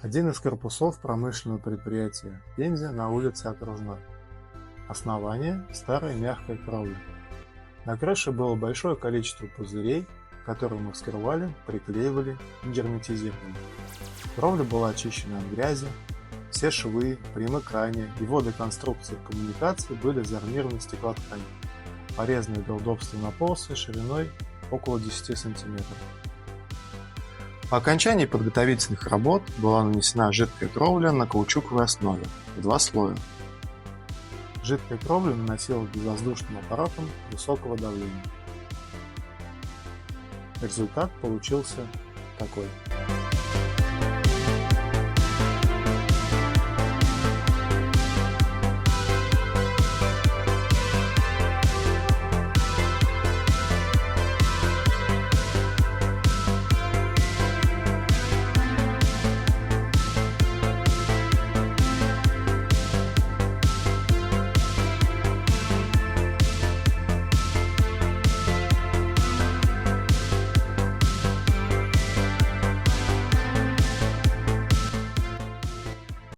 Один из корпусов промышленного предприятия в Пензе на улице Окружной. Основание – старой мягкой кровли. На крыше было большое количество пузырей, которые мы вскрывали, приклеивали и герметизировали. Кровля была очищена от грязи, все швы, примыкания и вводы конструкции коммуникации были заармированы стеклотканью, порезанной для удобства на полосы шириной около 10 см. По окончании подготовительных работ была нанесена жидкая кровля на каучуковой основе в 2 слоя. Жидкая кровля наносилась безвоздушным аппаратом высокого давления. Результат получился такой.